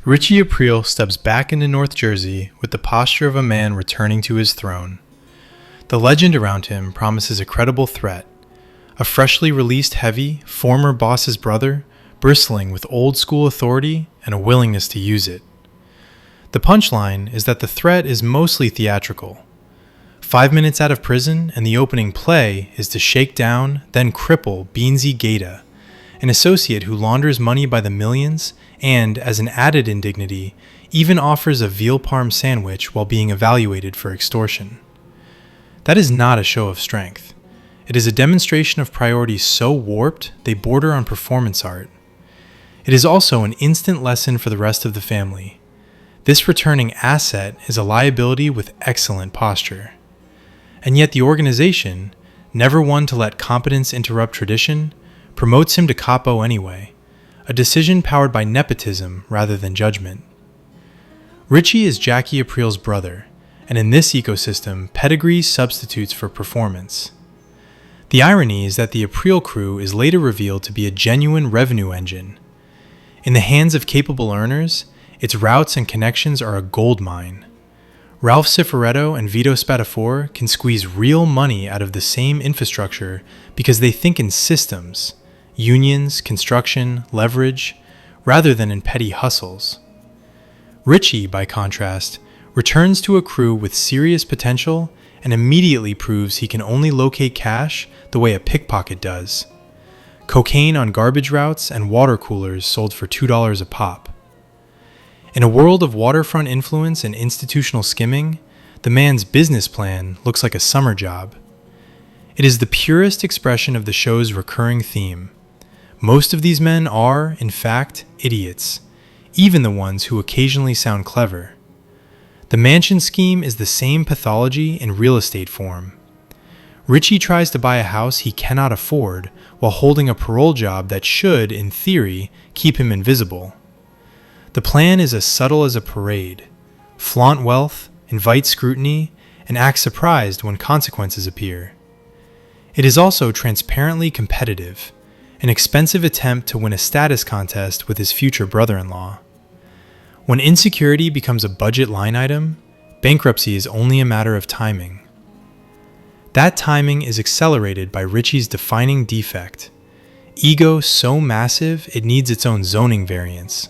Richie Aprile steps back into North Jersey with the posture of a man returning to his throne. The legend around him promises a credible threat, a freshly released heavy, former boss's brother, bristling with old-school authority and a willingness to use it. The punchline is that the threat is mostly theatrical. 5 minutes out of prison, and the opening play is to shake down, then cripple Beansie, an associate who launders money by the millions and, as an added indignity, even offers a veal parm sandwich while being evaluated for extortion. That is not a show of strength. It is a demonstration of priorities so warped they border on performance art. It is also an instant lesson for the rest of the family. This returning asset is a liability with excellent posture. And yet the organization, never one to let competence interrupt tradition, promotes him to capo anyway, a decision powered by nepotism rather than judgment. Richie is Jackie Aprile's brother, and in this ecosystem, pedigree substitutes for performance. The irony is that the Aprile crew is later revealed to be a genuine revenue engine. In the hands of capable earners, its routes and connections are a gold mine. Ralph Cifaretto and Vito Spatafore can squeeze real money out of the same infrastructure because they think in systems, unions, construction, leverage, rather than in petty hustles. Richie, by contrast, returns to a crew with serious potential and immediately proves he can only locate cash the way a pickpocket does. Cocaine on garbage routes and water coolers sold for $2 a pop. In a world of waterfront influence and institutional skimming, the man's business plan looks like a summer job. It is the purest expression of the show's recurring theme. Most of these men are, in fact, idiots, even the ones who occasionally sound clever. The mansion scheme is the same pathology in real estate form. Richie tries to buy a house he cannot afford while holding a parole job that should, in theory, keep him invisible. The plan is as subtle as a parade. Flaunt wealth, invite scrutiny, and act surprised when consequences appear. It is also transparently competitive, an expensive attempt to win a status contest with his future brother-in-law. When insecurity becomes a budget line item, bankruptcy is only a matter of timing. That timing is accelerated by Richie's defining defect, ego so massive it needs its own zoning variance.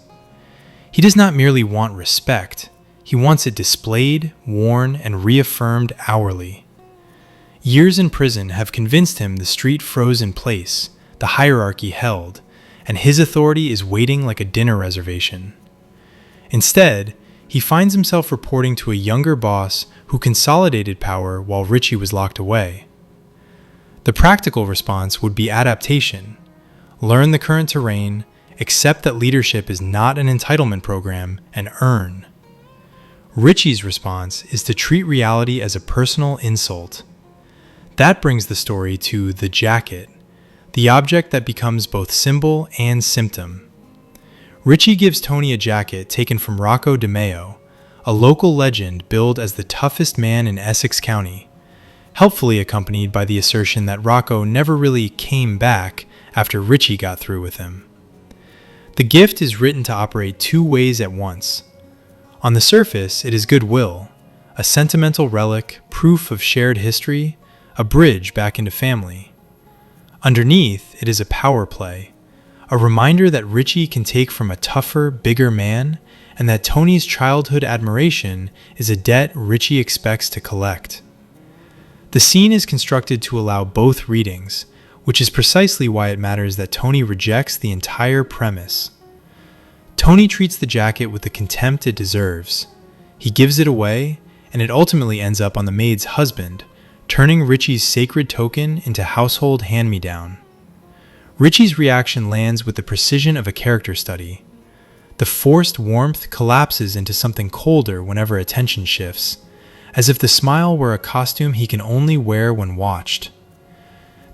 He does not merely want respect, he wants it displayed, worn, and reaffirmed hourly. Years in prison have convinced him the street froze in place, the hierarchy held, and his authority is waiting like a dinner reservation. Instead, he finds himself reporting to a younger boss who consolidated power while Richie was locked away. The practical response would be adaptation. Learn the current terrain, accept that leadership is not an entitlement program, and earn. Richie's response is to treat reality as a personal insult. That brings the story to the jacket, the object that becomes both symbol and symptom. Richie gives Tony a jacket taken from Rocco DeMeo, a local legend billed as the toughest man in Essex County, helpfully accompanied by the assertion that Rocco never really came back after Richie got through with him. The gift is written to operate two ways at once. On the surface, it is goodwill, a sentimental relic, proof of shared history, a bridge back into family. Underneath, it is a power play, a reminder that Richie can take from a tougher, bigger man, and that Tony's childhood admiration is a debt Richie expects to collect. The scene is constructed to allow both readings, which is precisely why it matters that Tony rejects the entire premise. Tony treats the jacket with the contempt it deserves. He gives it away, and it ultimately ends up on the maid's husband, turning Richie's sacred token into household hand-me-down. Richie's reaction lands with the precision of a character study. The forced warmth collapses into something colder whenever attention shifts, as if the smile were a costume he can only wear when watched.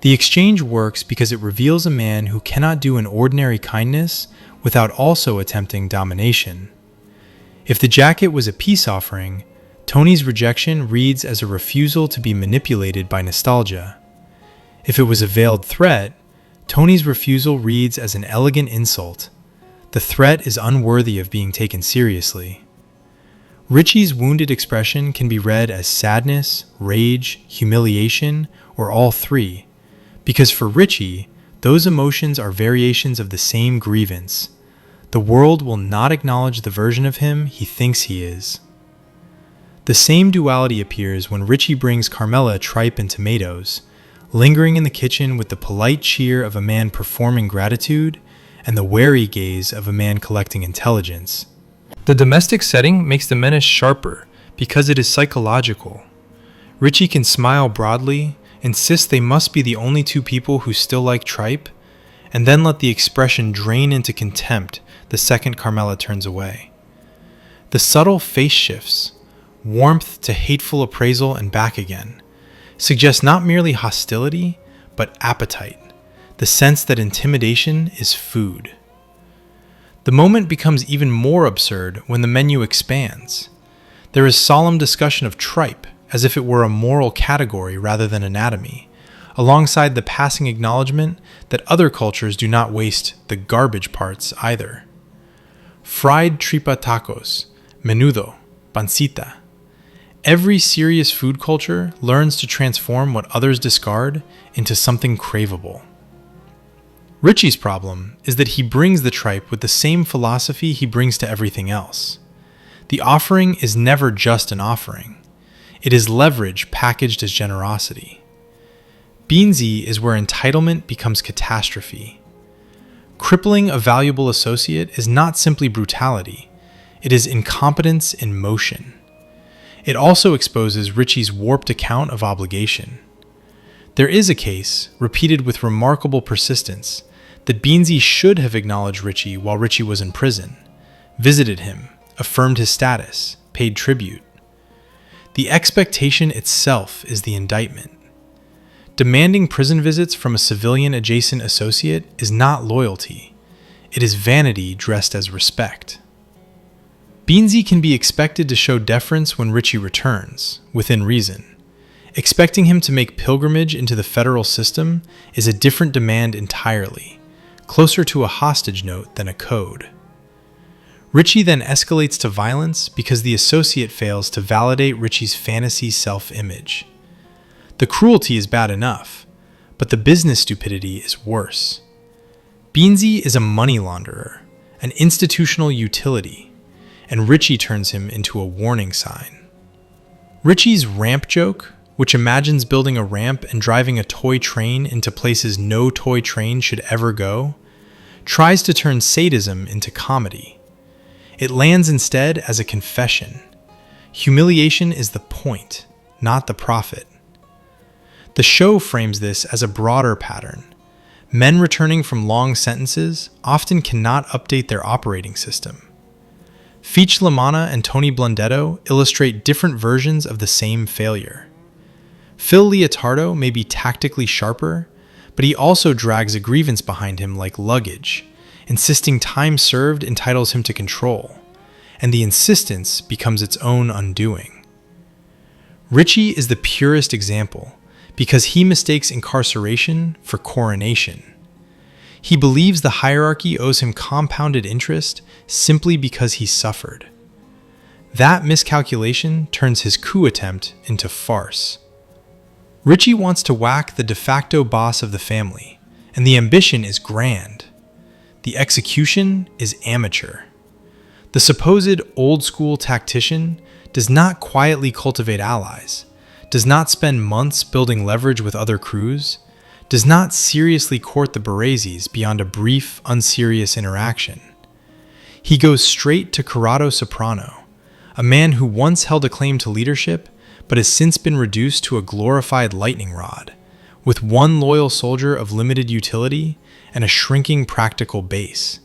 The exchange works because it reveals a man who cannot do an ordinary kindness without also attempting domination. If the jacket was a peace offering, Tony's rejection reads as a refusal to be manipulated by nostalgia. If it was a veiled threat, Tony's refusal reads as an elegant insult. The threat is unworthy of being taken seriously. Richie's wounded expression can be read as sadness, rage, humiliation, or all three, because for Richie, those emotions are variations of the same grievance. The world will not acknowledge the version of him he thinks he is. The same duality appears when Richie brings Carmela tripe and tomatoes, lingering in the kitchen with the polite cheer of a man performing gratitude and the wary gaze of a man collecting intelligence. The domestic setting makes the menace sharper because it is psychological. Richie can smile broadly, insist they must be the only two people who still like tripe, and then let the expression drain into contempt the second Carmela turns away. The subtle face shifts, warmth to hateful appraisal and back again, suggest not merely hostility, but appetite, the sense that intimidation is food. The moment becomes even more absurd when the menu expands. There is solemn discussion of tripe, as if it were a moral category rather than anatomy, alongside the passing acknowledgement that other cultures do not waste the garbage parts either. Fried tripa tacos, menudo, pancita. Every serious food culture learns to transform what others discard into something craveable. Richie's problem is that he brings the tripe with the same philosophy he brings to everything else. The offering is never just an offering. It is leverage packaged as generosity. Beansie is where entitlement becomes catastrophe. Crippling a valuable associate is not simply brutality. It is incompetence in motion. It also exposes Richie's warped account of obligation. There is a case, repeated with remarkable persistence, that Beansie should have acknowledged Richie while Richie was in prison, visited him, affirmed his status, paid tribute. The expectation itself is the indictment. Demanding prison visits from a civilian-adjacent associate is not loyalty. It is vanity dressed as respect. Beansie can be expected to show deference when Richie returns, within reason. Expecting him to make pilgrimage into the federal system is a different demand entirely, closer to a hostage note than a code. Richie then escalates to violence because the associate fails to validate Richie's fantasy self-image. The cruelty is bad enough, but the business stupidity is worse. Beansie is a money launderer, an institutional utility, and Richie turns him into a warning sign. Richie's ramp joke, which imagines building a ramp and driving a toy train into places no toy train should ever go, tries to turn sadism into comedy. It lands instead as a confession. Humiliation is the point, not the profit. The show frames this as a broader pattern. Men returning from long sentences often cannot update their operating system. Feech Lamanna and Tony Blundetto illustrate different versions of the same failure. Phil Leotardo may be tactically sharper, but he also drags a grievance behind him like luggage, insisting time served entitles him to control, and the insistence becomes its own undoing. Richie is the purest example because he mistakes incarceration for coronation. He believes the hierarchy owes him compounded interest simply because he suffered. That miscalculation turns his coup attempt into farce. Richie wants to whack the de facto boss of the family, and the ambition is grand. The execution is amateur. The supposed old-school tactician does not quietly cultivate allies, does not spend months building leverage with other crews, does not seriously court the Bareses beyond a brief, unserious interaction. He goes straight to Tony Soprano, a man who once held a claim to leadership but has since been reduced to a glorified lightning rod, with one loyal soldier of limited utility and a shrinking practical base.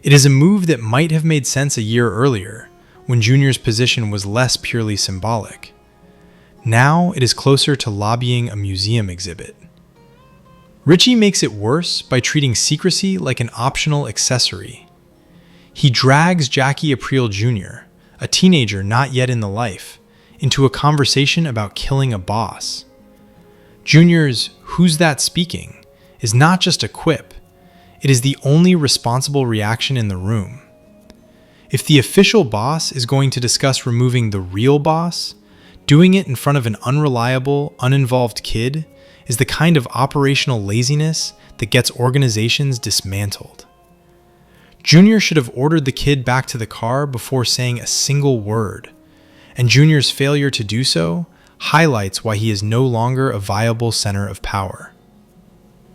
It is a move that might have made sense a year earlier, when Junior's position was less purely symbolic. Now it is closer to lobbying a museum exhibit. Richie makes it worse by treating secrecy like an optional accessory. He drags Jackie Aprile Jr., a teenager not yet in the life, into a conversation about killing a boss. Junior's "who's that speaking" is not just a quip, It is the only responsible reaction in the room. If the official boss is going to discuss removing the real boss, doing it in front of an unreliable, uninvolved kid is the kind of operational laziness that gets organizations dismantled. Junior should have ordered the kid back to the car before saying a single word, and Junior's failure to do so highlights why he is no longer a viable center of power.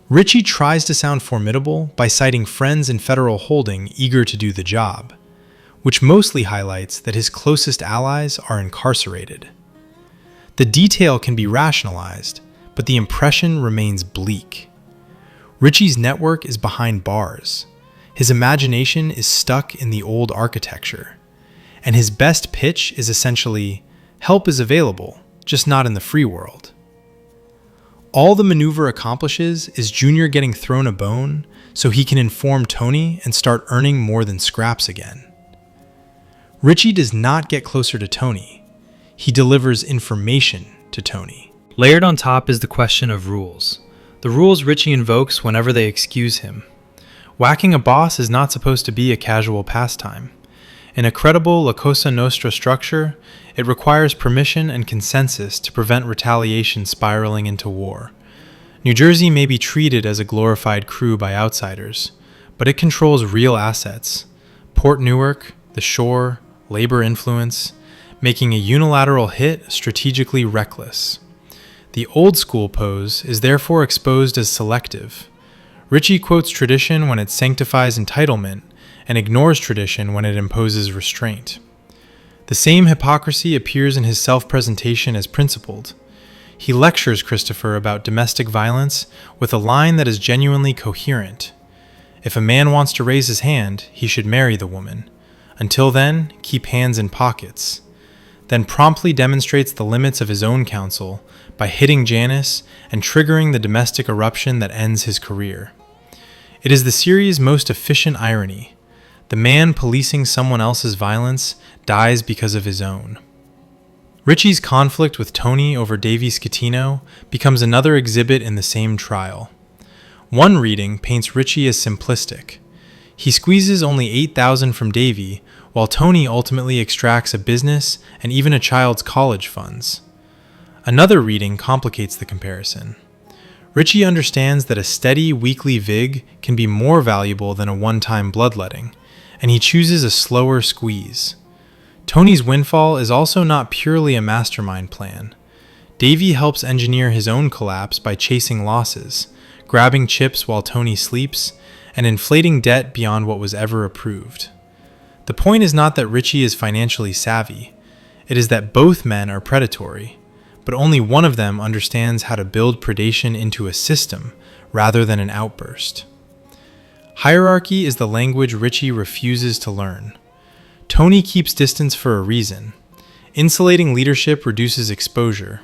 Richie tries to sound formidable by citing friends in federal holding eager to do the job, which mostly highlights that his closest allies are incarcerated. The detail can be rationalized, but the impression remains bleak. Richie's network is behind bars. His imagination is stuck in the old architecture, and his best pitch is essentially, help is available, just not in the free world. All the maneuver accomplishes is Junior getting thrown a bone so he can inform Tony and start earning more than scraps again. Richie does not get closer to Tony. He delivers information to Tony. Layered on top is the question of rules. The rules Richie invokes whenever they excuse him. Whacking a boss is not supposed to be a casual pastime. In a credible La Cosa Nostra structure, it requires permission and consensus to prevent retaliation spiraling into war. New Jersey may be treated as a glorified crew by outsiders, but it controls real assets: Port Newark, the shore, labor influence, making a unilateral hit strategically reckless. The old school pose is therefore exposed as selective. Richie quotes tradition when it sanctifies entitlement, and ignores tradition when it imposes restraint. The same hypocrisy appears in his self-presentation as principled. He lectures Christopher about domestic violence with a line that is genuinely coherent. If a man wants to raise his hand, he should marry the woman. Until then, keep hands in pockets. Then promptly demonstrates the limits of his own counsel by hitting Janice and triggering the domestic eruption that ends his career. It is the series' most efficient irony. The man policing someone else's violence dies because of his own. Richie's conflict with Tony over Davy Scatino becomes another exhibit in the same trial. One reading paints Richie as simplistic. He squeezes only $8,000 from Davy, while Tony ultimately extracts a business and even a child's college funds. Another reading complicates the comparison. Richie understands that a steady weekly vig can be more valuable than a one-time bloodletting, and he chooses a slower squeeze. Tony's windfall is also not purely a mastermind plan. Davy helps engineer his own collapse by chasing losses, grabbing chips while Tony sleeps, and inflating debt beyond what was ever approved. The point is not that Richie is financially savvy. It is that both men are predatory, but only one of them understands how to build predation into a system rather than an outburst. Hierarchy is the language Richie refuses to learn. Tony keeps distance for a reason. Insulating leadership reduces exposure.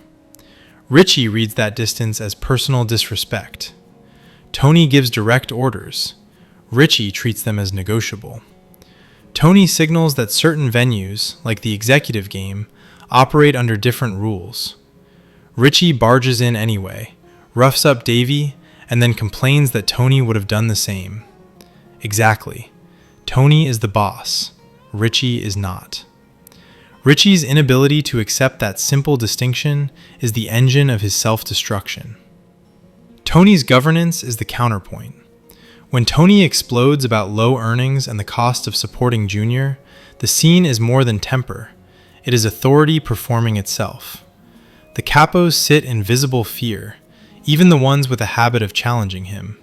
Richie reads that distance as personal disrespect. Tony gives direct orders. Richie treats them as negotiable. Tony signals that certain venues, like the executive game, operate under different rules. Richie barges in anyway, roughs up Davy, and then complains that Tony would have done the same. Exactly. Tony is the boss. Richie is not. Richie's inability to accept that simple distinction is the engine of his self-destruction. Tony's governance is the counterpoint. When Tony explodes about low earnings and the cost of supporting Junior, the scene is more than temper. It is authority performing itself. The capos sit in visible fear, even the ones with a habit of challenging him.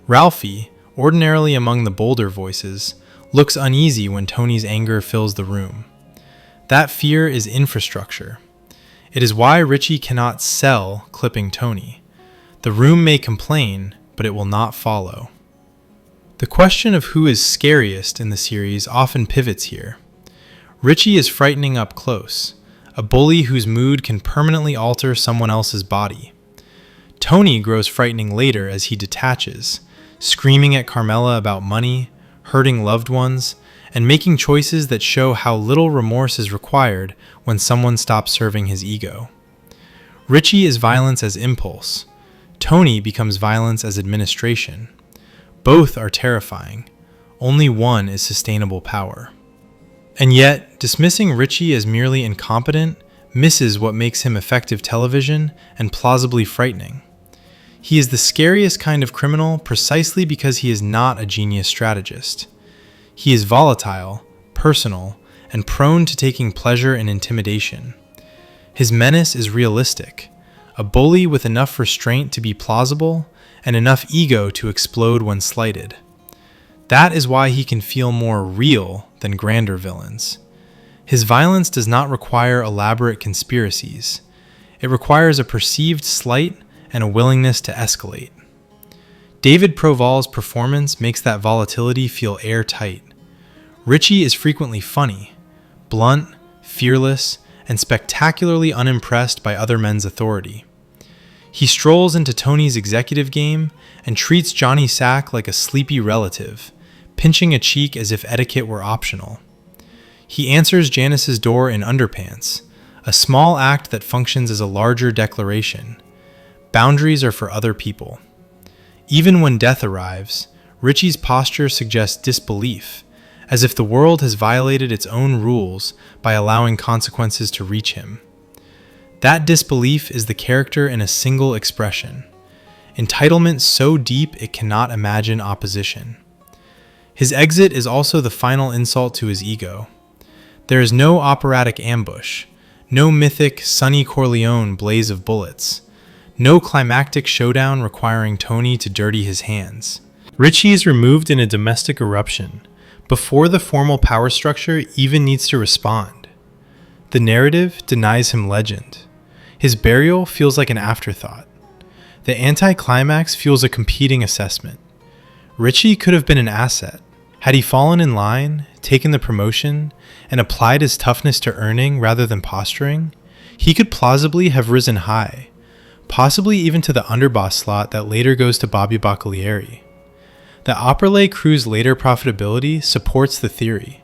Ralphie, ordinarily among the bolder voices, looks uneasy when Tony's anger fills the room. That fear is infrastructure. It is why Richie cannot sell clipping Tony. The room may complain, but it will not follow. The question of who is scariest in the series often pivots here. Richie is frightening up close, a bully whose mood can permanently alter someone else's body. Tony grows frightening later as he detaches, screaming at Carmela about money, hurting loved ones, and making choices that show how little remorse is required when someone stops serving his ego. Richie is violence as impulse. Tony becomes violence as administration. Both are terrifying. Only one is sustainable power. And yet, dismissing Richie as merely incompetent misses what makes him effective television and plausibly frightening. He is the scariest kind of criminal precisely because he is not a genius strategist. He is volatile, personal, and prone to taking pleasure in intimidation. His menace is realistic, a bully with enough restraint to be plausible and enough ego to explode when slighted. That is why he can feel more real than grander villains. His violence does not require elaborate conspiracies. It requires a perceived slight and a willingness to escalate. David Proval's performance makes that volatility feel airtight. Richie is frequently funny, blunt, fearless, and spectacularly unimpressed by other men's authority. He strolls into Tony's executive game and treats Johnny Sack like a sleepy relative, pinching a cheek as if etiquette were optional. He answers Janice's door in underpants, a small act that functions as a larger declaration. Boundaries are for other people. Even when death arrives, Richie's posture suggests disbelief, as if the world has violated its own rules by allowing consequences to reach him. That disbelief is the character in a single expression. Entitlement so deep it cannot imagine opposition. His exit is also the final insult to his ego. There is no operatic ambush, no mythic Sonny Corleone blaze of bullets, no climactic showdown requiring Tony to dirty his hands. Richie is removed in a domestic eruption, before the formal power structure even needs to respond. The narrative denies him legend. His burial feels like an afterthought. The anticlimax feels a competing assessment. Richie could have been an asset. Had he fallen in line, taken the promotion, and applied his toughness to earning rather than posturing, he could plausibly have risen high, possibly even to the underboss slot that later goes to Bobby Baccalieri. The Aprile crew's later profitability supports the theory.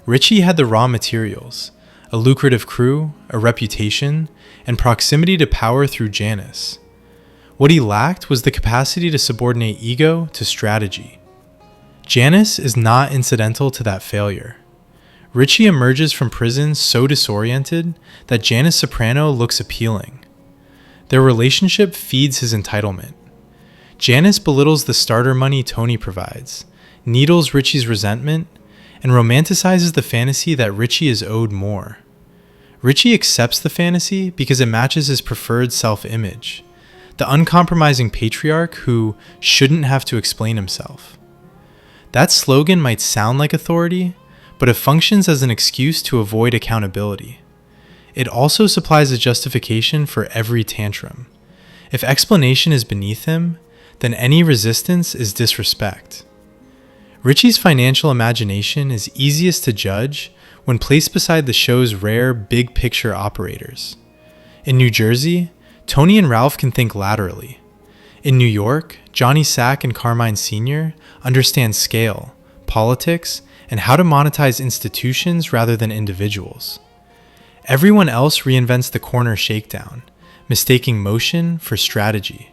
Richie had the raw materials, a lucrative crew, a reputation, and proximity to power through Janice. What he lacked was the capacity to subordinate ego to strategy. Janice is not incidental to that failure. Richie emerges from prison so disoriented that Janice Soprano looks appealing. Their relationship feeds his entitlement. Janice belittles the starter money Tony provides, needles Richie's resentment, and romanticizes the fantasy that Richie is owed more. Richie accepts the fantasy because it matches his preferred self-image, the uncompromising patriarch who shouldn't have to explain himself. That slogan might sound like authority, but it functions as an excuse to avoid accountability. It also supplies a justification for every tantrum. If explanation is beneath him, then any resistance is disrespect. Richie's financial imagination is easiest to judge when placed beside the show's rare big-picture operators. In New Jersey, Tony and Ralph can think laterally. In New York, Johnny Sack and Carmine Sr. understand scale, politics, and how to monetize institutions rather than individuals. Everyone else reinvents the corner shakedown, mistaking motion for strategy.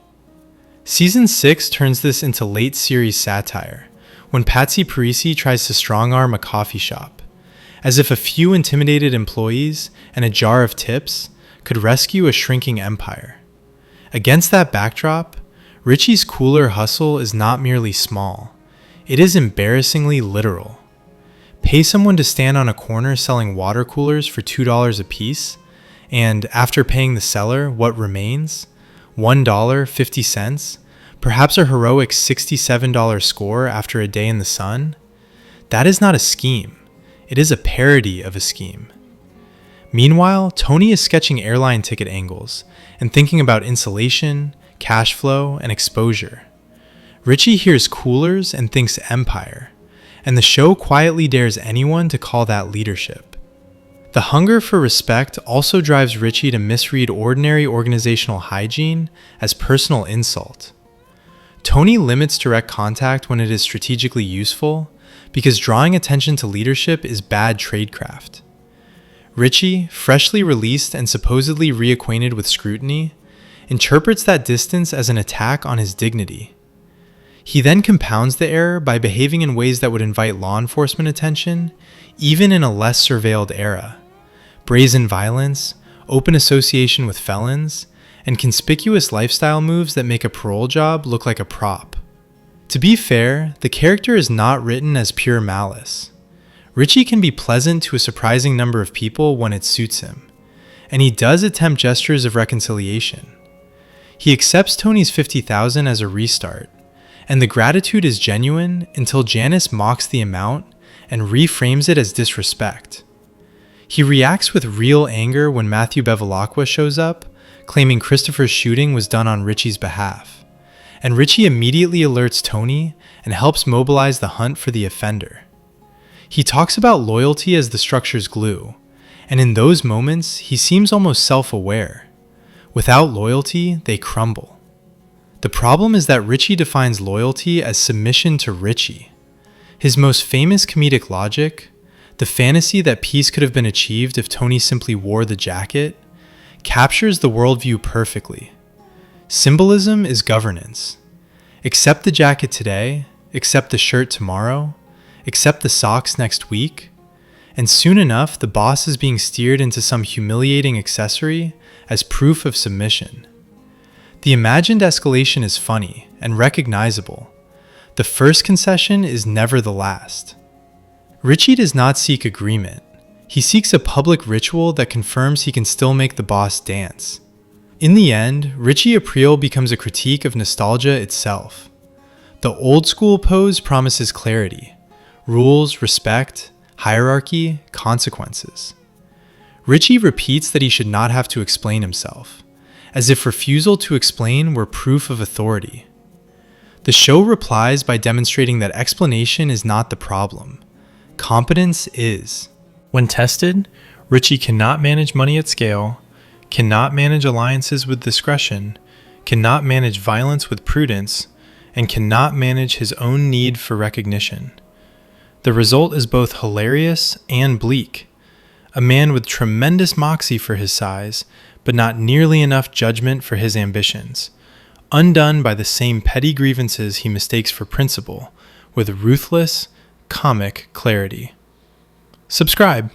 Season 6 turns this into late series satire, when Patsy Parisi tries to strong-arm a coffee shop, as if a few intimidated employees and a jar of tips could rescue a shrinking empire. Against that backdrop, Richie's cooler hustle is not merely small, it is embarrassingly literal. Pay someone to stand on a corner selling water coolers for $2 a piece, and after paying the seller what remains, $1.50, perhaps a heroic $67 score after a day in the sun? That is not a scheme. It is a parody of a scheme. Meanwhile, Tony is sketching airline ticket angles and thinking about insulation, cash flow, and exposure. Richie hears coolers and thinks empire, and the show quietly dares anyone to call that leadership. The hunger for respect also drives Richie to misread ordinary organizational hygiene as personal insult. Tony limits direct contact when it is strategically useful because drawing attention to leadership is bad tradecraft. Richie, freshly released and supposedly reacquainted with scrutiny, interprets that distance as an attack on his dignity. He then compounds the error by behaving in ways that would invite law enforcement attention, even in a less surveilled era. Brazen violence, open association with felons, and conspicuous lifestyle moves that make a parole job look like a prop. To be fair, the character is not written as pure malice. Richie can be pleasant to a surprising number of people when it suits him, and he does attempt gestures of reconciliation. He accepts Tony's $50,000 as a restart, and the gratitude is genuine until Janice mocks the amount and reframes it as disrespect. He reacts with real anger when Matthew Bevilacqua shows up, claiming Christopher's shooting was done on Richie's behalf, and Richie immediately alerts Tony and helps mobilize the hunt for the offender. He talks about loyalty as the structure's glue, and in those moments, he seems almost self-aware. Without loyalty, they crumble. The problem is that Richie defines loyalty as submission to Richie. His most famous comedic logic, the fantasy that peace could have been achieved if Tony simply wore the jacket, captures the worldview perfectly. Symbolism is governance. Accept the jacket today, accept the shirt tomorrow, accept the socks next week, and soon enough the boss is being steered into some humiliating accessory as proof of submission. The imagined escalation is funny and recognizable. The first concession is never the last. Richie does not seek agreement. He seeks a public ritual that confirms he can still make the boss dance. In the end, Richie Aprile becomes a critique of nostalgia itself. The old school pose promises clarity, rules, respect, hierarchy, consequences. Richie repeats that he should not have to explain himself, as if refusal to explain were proof of authority. The show replies by demonstrating that explanation is not the problem. Competence is. When tested, Richie cannot manage money at scale, cannot manage alliances with discretion, cannot manage violence with prudence, and cannot manage his own need for recognition. The result is both hilarious and bleak. A man with tremendous moxie for his size, but not nearly enough judgment for his ambitions, undone by the same petty grievances he mistakes for principle, with ruthless, comic clarity. Subscribe.